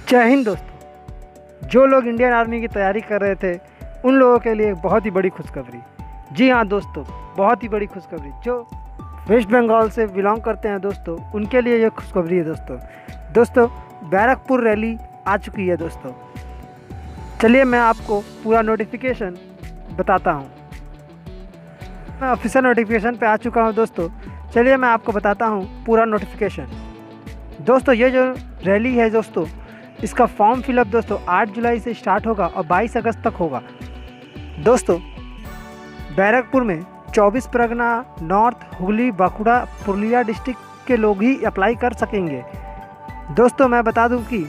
जय हिंद दोस्तों। जो लोग इंडियन आर्मी की तैयारी कर रहे थे उन लोगों के लिए एक बहुत ही बड़ी खुशखबरी। जी हाँ दोस्तों, बहुत ही बड़ी खुशखबरी। जो वेस्ट बंगाल से बिलोंग करते हैं दोस्तों, उनके लिए ये खुशखबरी है दोस्तों। बैरकपुर रैली आ चुकी है दोस्तों। चलिए मैं आपको पूरा नोटिफिकेशन बताता हूँ। मैं ऑफिशियल नोटिफिकेशन पे आ चुका हूँ दोस्तों। चलिए मैं आपको बताता हूँ पूरा नोटिफिकेशन। दोस्तों ये जो रैली है दोस्तों, इसका फॉर्म फिलअप दोस्तों 8 जुलाई से स्टार्ट होगा और 22 अगस्त तक होगा। दोस्तों बैरकपुर में 24 परगना, नॉर्थ, हुगली, बांकुड़ा, पुरुलिया डिस्ट्रिक्ट के लोग ही अप्लाई कर सकेंगे। दोस्तों मैं बता दूं कि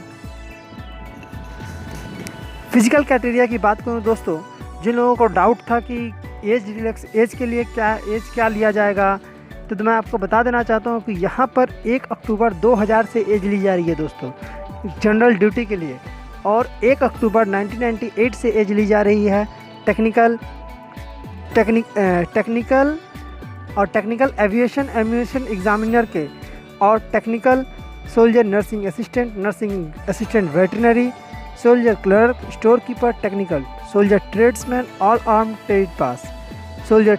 फिजिकल क्राइटेरिया की बात करूं दोस्तों, जिन लोगों को डाउट था कि एज के लिए क्या लिया जाएगा, तो मैं आपको बता देना चाहता हूं कि यहाँ पर 1 अक्टूबर 2000 से एज ली जा रही है दोस्तों जनरल ड्यूटी के लिए, और 1 अक्टूबर 1998 से एज ली जा रही है टेक्निकल एविएशन एग्जामिनर के, और technical soldier, nursing assistant veterinary, soldier clerk, store keeper, technical soldier tradesman, all arm trade pass, soldier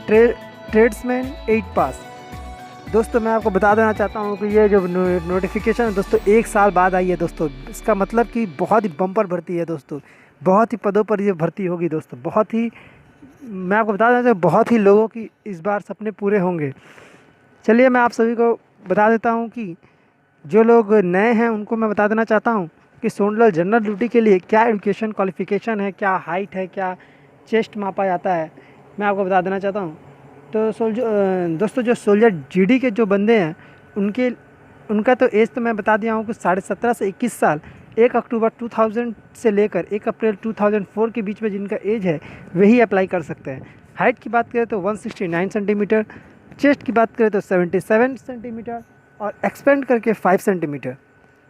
tradesman 8 pass. दोस्तों मैं आपको बता देना चाहता हूँ कि ये जो नोटिफिकेशन है दोस्तों 1 साल बाद आई है दोस्तों। इसका मतलब कि बहुत ही बम्पर भर्ती है दोस्तों, बहुत ही पदों पर ये भर्ती होगी दोस्तों। बहुत ही, मैं आपको बता देना चाहता हूँ, बहुत ही लोगों की इस बार सपने पूरे होंगे। चलिए मैं आप सभी को बता देता हूँ कि जो लोग नए हैं उनको मैं बता देना चाहता हूँ कि सोल्जर जनरल ड्यूटी के लिए क्या एजुकेशन क्वालिफिकेशन है, क्या हाइट है, क्या चेस्ट मापा जाता है, मैं आपको बता देना चाहता हूँ। तो दोस्तों जो सोल्जर जीडी के जो बंदे हैं उनका तो एज तो मैं बता दिया हूँ कि 17.5 से 21 साल, 1 अक्टूबर 2000 से लेकर 1 अप्रैल 2004 के बीच में जिनका एज है वही अप्लाई कर सकते हैं। हाइट की बात करें तो 169 सेंटीमीटर, चेस्ट की बात करें तो 77 सेंटीमीटर, और एक्सपेंड करके 5 सेंटीमीटर।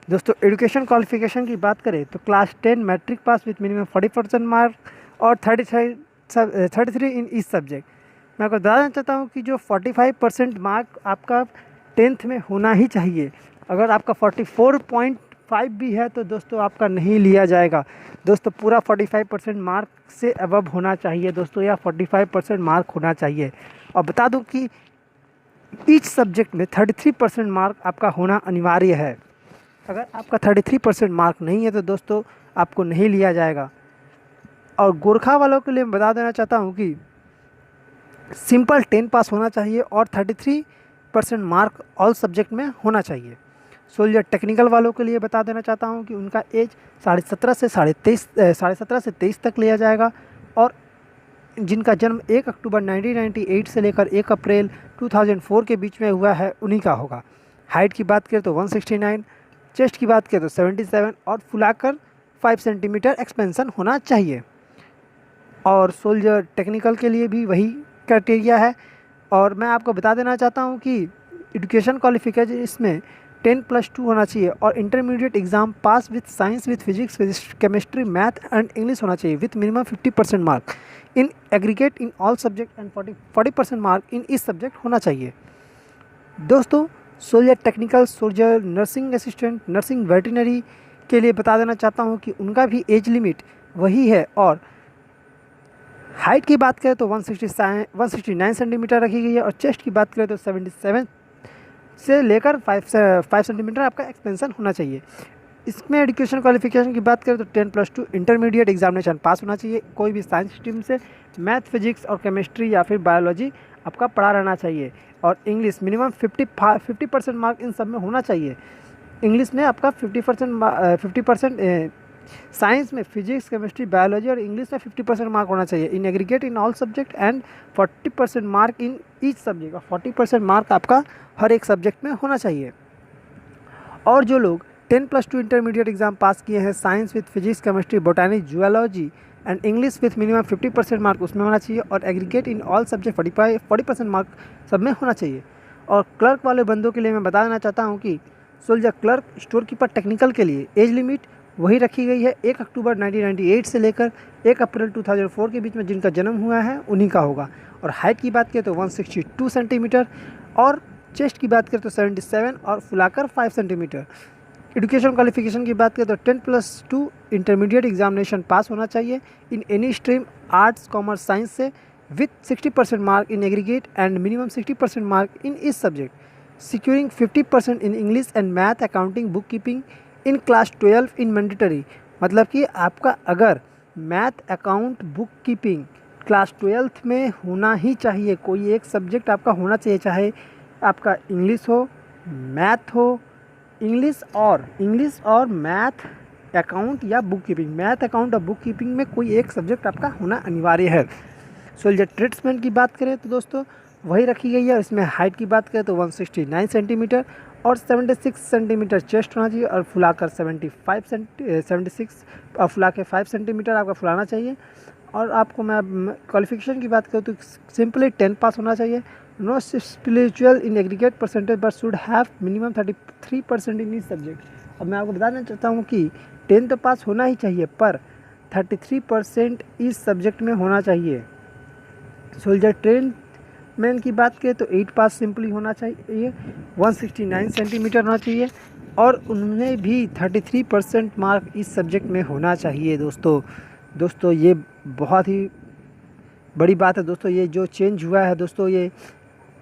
दोस्तों एजुकेशन क्वालिफिकेशन की बात करें तो class 10 matric pass with minimum 40% mark और 33 इन ईच सब्जेक्ट। मैं आपको बताना चाहता हूँ कि जो 45% मार्क आपका 10th में होना ही चाहिए। अगर आपका 44.5 भी है तो दोस्तों आपका नहीं लिया जाएगा दोस्तों। पूरा 45% मार्क से अबव होना चाहिए दोस्तों, या 45% मार्क होना चाहिए। और बता दूं कि ईच सब्जेक्ट में 33% मार्क आपका होना अनिवार्य है। अगर आपका 33% मार्क नहीं है तो दोस्तों आपको नहीं लिया जाएगा। और गोरखा वालों के लिए मैं बता देना चाहता हूँ कि सिंपल 10 पास होना चाहिए और 33% मार्क ऑल सब्जेक्ट में होना चाहिए। सोल्जर टेक्निकल वालों के लिए बता देना चाहता हूं कि उनका एज 17.5 से 23 तक लिया जाएगा, और जिनका जन्म 1 अक्टूबर 1998 से लेकर 1 अप्रैल 2004 के बीच में हुआ है उन्हीं का होगा। हाइट की बात करें तो 169, चेस्ट की बात करें तो 77, और फुलाकर 5 सेंटीमीटर एक्सपेंशन होना चाहिए। और सोल्जर टेक्निकल के लिए भी वही क्राइटेरिया है। और मैं आपको बता देना चाहता हूँ कि एजुकेशन क्वालिफिकेशन इसमें 10+2 होना चाहिए, और intermediate exam pass with science, with physics, chemistry, math and English होना चाहिए with minimum 50% mark in aggregate in all subject and 40% mark in इस सब्जेक्ट होना चाहिए। दोस्तों soldier technical, soldier nursing assistant, nursing veterinary के लिए बता देना चाहता हूँ कि उनका भी एज लिमिट वही है। और हाइट की बात करें तो 169 सेंटीमीटर रखी गई है, और चेस्ट की बात करें तो 77 से लेकर 5 सेंटीमीटर आपका एक्सपेंशन होना चाहिए। इसमें एजुकेशन क्वालिफिकेशन की बात करें तो 10+2 इंटरमीडिएट एग्जामिनेशन पास होना चाहिए। कोई भी साइंस स्ट्रीम से मैथ, फिजिक्स और केमिस्ट्री या फिर बायोलॉजी आपका पढ़ा रहना चाहिए। और इंग्लिश मिनिमम 50% मार्क इन सब में होना चाहिए। इंग्लिश में आपका 50%, साइंस में फिजिक्स, केमिस्ट्री, बायोलॉजी और इंग्लिश में 50% मार्क होना चाहिए in aggregate in all subject, and 40% mark in each subject, और 40% मार्क आपका हर एक सब्जेक्ट में होना चाहिए। और जो लोग 10+2 इंटरमीडिएट एग्जाम पास किए हैं science with physics, chemistry, बोटानी, zoology and English with minimum 50% mark उसमें होना चाहिए, और aggregate in all subject 40% mark सब में होना चाहिए। और क्लर्क वाले बंदों के लिए मैं बता देना चाहता हूँ कि soldier clerk, store keeper, technical के लिए एज लिमिट वही रखी गई है 1 अक्टूबर 1998 से लेकर 1 अप्रैल 2004 के बीच में जिनका जन्म हुआ है उन्हीं का होगा। और हाइट की बात करें तो 162 सेंटीमीटर, और चेस्ट की बात करें तो 77, और फुलाकर 5 सेंटीमीटर। एजुकेशन क्वालिफिकेशन की बात करें तो 10+2 इंटरमीडिएट एग्जामिनेशन पास होना चाहिए in any stream arts commerce science से with 60% mark in aggregate and minimum 60% mark in each subject securing 50% in English and math accounting book keeping in class 12 in mandatory. मतलब कि आपका अगर math account book keeping class 12th में होना ही चाहिए, कोई एक सब्जेक्ट आपका होना चाहिए, चाहे आपका इंग्लिश हो, मैथ हो, इंग्लिश और मैथ अकाउंट या बुक कीपिंग, मैथ अकाउंट और बुक कीपिंग में कोई एक सब्जेक्ट आपका होना अनिवार्य है। सोल्जर ट्रेड्समैन की बात करें तो दोस्तों वही रखी गई है। इसमें हाइट की बात करें तो 169 सेंटीमीटर और 76 सेंटीमीटर चेस्ट होना चाहिए और फुलाकर 76 और फुला के 5 सेंटीमीटर आपका फुलाना चाहिए। और आपको मैं क्वालिफिकेशन की बात करूँ तो सिंपली 10 पास होना चाहिए। Know spiritual in aggregate percentage but should have minimum 33% in each subject. अब मैं आपको बताना चाहता हूँ कि 10 तो पास होना ही चाहिए पर 33% इस सब्जेक्ट में होना चाहिए। सोल्जर ट्रेन मैन की बात करें तो 8 पास सिंपली होना चाहिए, 169 सेंटीमीटर होना चाहिए और उनमें भी 33% मार्क इस सब्जेक्ट में होना चाहिए। दोस्तों ये बहुत ही बड़ी बात है दोस्तों। ये जो चेंज हुआ है दोस्तों, ये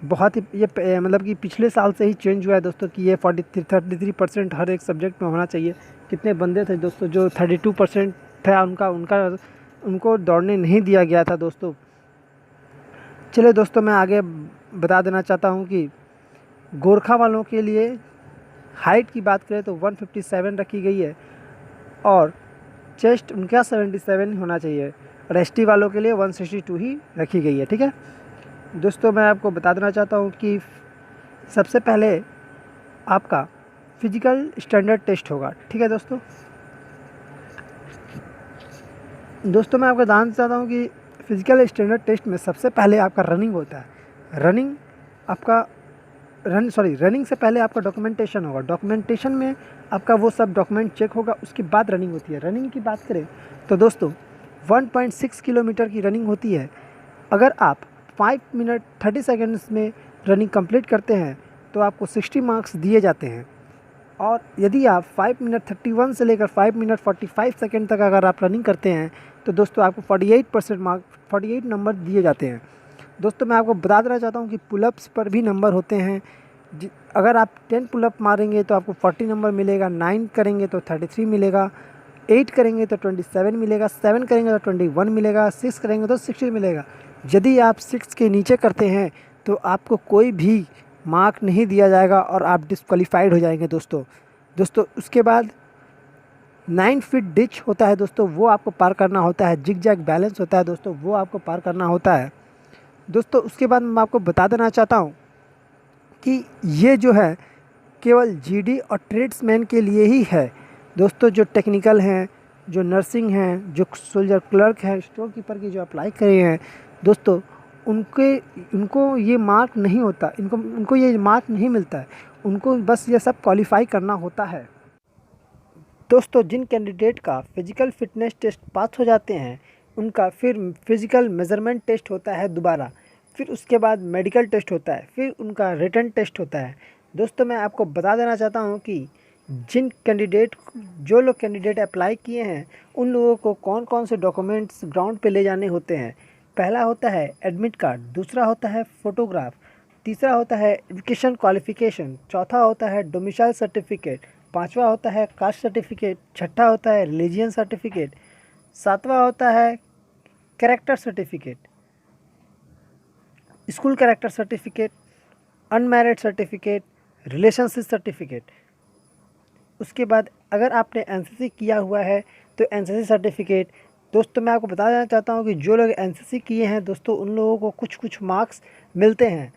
बहुत ही ये मतलब कि पिछले साल से ही चेंज हुआ है दोस्तों कि ये 33% हर एक सब्जेक्ट में होना चाहिए। कितने बंदे थे दोस्तों जो 32% था उनको दौड़ने नहीं दिया गया था दोस्तों। चलिए दोस्तों मैं आगे बता देना चाहता हूँ कि गोरखा वालों के लिए हाइट की बात करें तो 157 रखी गई है और चेस्ट उनका 77 होना चाहिए और एसटी वालों के लिए 162 ही रखी गई है। ठीक है दोस्तों, मैं आपको बता देना चाहता हूँ कि सबसे पहले आपका फिजिकल स्टैंडर्ड टेस्ट होगा। ठीक है दोस्तों मैं आपको बताना चाहता हूँ कि फिजिकल स्टैंडर्ड टेस्ट में सबसे पहले आपका रनिंग होता है। रनिंग से पहले आपका डॉक्यूमेंटेशन होगा। डॉक्यूमेंटेशन में आपका वो सब डॉक्यूमेंट चेक होगा, उसके बाद रनिंग होती है। रनिंग की बात करें तो दोस्तों 1.6 किलोमीटर की रनिंग होती है। अगर आप 5 मिनट 30 सेकेंड्स में रनिंग कंप्लीट करते हैं तो आपको 60 मार्क्स दिए जाते हैं और यदि आप 5 मिनट 31 से लेकर 5 मिनट 45 सेकेंड तक अगर आप रनिंग करते हैं तो दोस्तों आपको 48 नंबर दिए जाते हैं। दोस्तों मैं आपको बता देना चाहता हूँ कि पुलअप्स पर भी नंबर होते हैं। अगर आप 10 पुलअप मारेंगे तो आपको 40 नंबर मिलेगा, 9 करेंगे तो 33 मिलेगा, 8 करेंगे तो 27 मिलेगा, 7 करेंगे तो 21 मिलेगा, 6 करेंगे तो 60 मिलेगा। यदि आप 6 के नीचे करते हैं तो आपको कोई भी मार्क नहीं दिया जाएगा और आप डिस्क्वालीफाइड हो जाएंगे दोस्तों। उसके बाद 9 फीट डिच होता है दोस्तों, वो आपको पार करना होता है। जिग जैग बैलेंस होता है दोस्तों, वो आपको पार करना होता है दोस्तों। उसके बाद मैं आपको बता देना चाहता हूँ कि ये जो है केवल जीडी और ट्रेड्समैन के लिए ही है दोस्तों। जो टेक्निकल हैं, जो नर्सिंग हैं, जो सोल्जर क्लर्क हैं, स्टोर कीपर की जो अप्लाई करे हैं दोस्तों, उनको ये मार्क नहीं होता, उनको ये मार्क नहीं मिलता है। उनको बस ये सब क्वालिफाई करना होता है दोस्तों। जिन कैंडिडेट का फिजिकल फिटनेस टेस्ट पास हो जाते हैं उनका फिर फिजिकल मेज़रमेंट टेस्ट होता है दोबारा, फिर उसके बाद मेडिकल टेस्ट होता है, फिर उनका रिटन टेस्ट होता है। दोस्तों मैं आपको बता देना चाहता हूँ कि जो लोग कैंडिडेट अप्लाई किए हैं उन लोगों को कौन कौन से डॉक्यूमेंट्स ग्राउंड पे ले जाने होते हैं। पहला होता है एडमिट कार्ड, दूसरा होता है फ़ोटोग्राफ, तीसरा होता है एजुकेशन क्वालिफ़िकेशन, चौथा होता है डोमिसाइल सर्टिफिकेट, पांचवा होता है कास्ट सर्टिफिकेट, छठा होता है रिलीजियन सर्टिफिकेट, सातवां होता है character certificate, school character certificate, unmarried certificate, relationship certificate. उसके बाद अगर आपने एनसीसी किया हुआ है तो एनसीसी सर्टिफिकेट। दोस्तों मैं आपको बताना चाहता हूँ कि जो लोग एनसीसी किए हैं दोस्तों उन लोगों को कुछ मार्क्स मिलते हैं।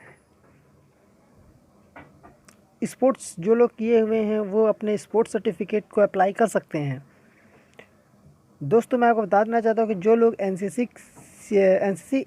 स्पोर्ट्स जो लोग किए हुए हैं वो अपने स्पोर्ट्स सर्टिफिकेट को अप्लाई कर सकते हैं। दोस्तों मैं आपको बता देना चाहता हूँ कि जो लोग एनसीसी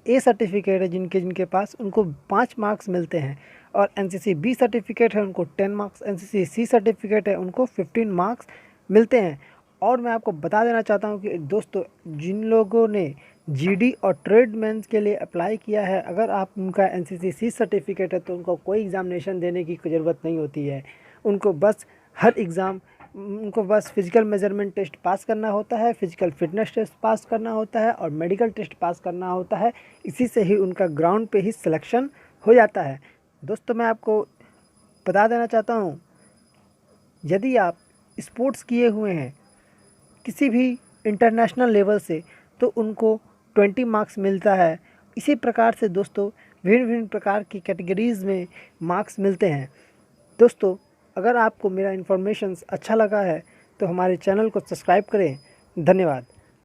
ए सर्टिफिकेट है जिनके पास, उनको 5 मार्क्स मिलते हैं और एनसीसी बी सर्टिफिकेट है उनको 10 मार्क्स, एनसीसी सी सर्टिफिकेट है उनको 15 मार्क्स मिलते हैं। और मैं आपको बता देना चाहता हूं कि दोस्तों जिन लोगों ने जीडी और ट्रेडमैन्स के लिए अप्लाई किया है, अगर आप उनका एनसीसी सी सर्टिफिकेट है तो उनको कोई एग्ज़ामिनेशन देने की ज़रूरत नहीं होती है। उनको बस हर एग्ज़ाम उनको बस फिज़िकल मेजरमेंट टेस्ट पास करना होता है, फिज़िकल फिटनेस टेस्ट पास करना होता है और मेडिकल टेस्ट पास करना होता है। इसी से ही उनका ग्राउंड पे ही सिलेक्शन हो जाता है। दोस्तों मैं आपको बता देना चाहता हूँ, यदि आप स्पोर्ट्स किए हुए हैं किसी भी इंटरनेशनल लेवल से तो उनको 20 मार्क्स मिलता है। इसी प्रकार से दोस्तों भिन्न भिन्न प्रकार की कैटेगरीज़ में मार्क्स मिलते हैं। दोस्तों अगर आपको मेरा इन्फॉर्मेशन अच्छा लगा है तो हमारे चैनल को सब्सक्राइब करें। धन्यवाद।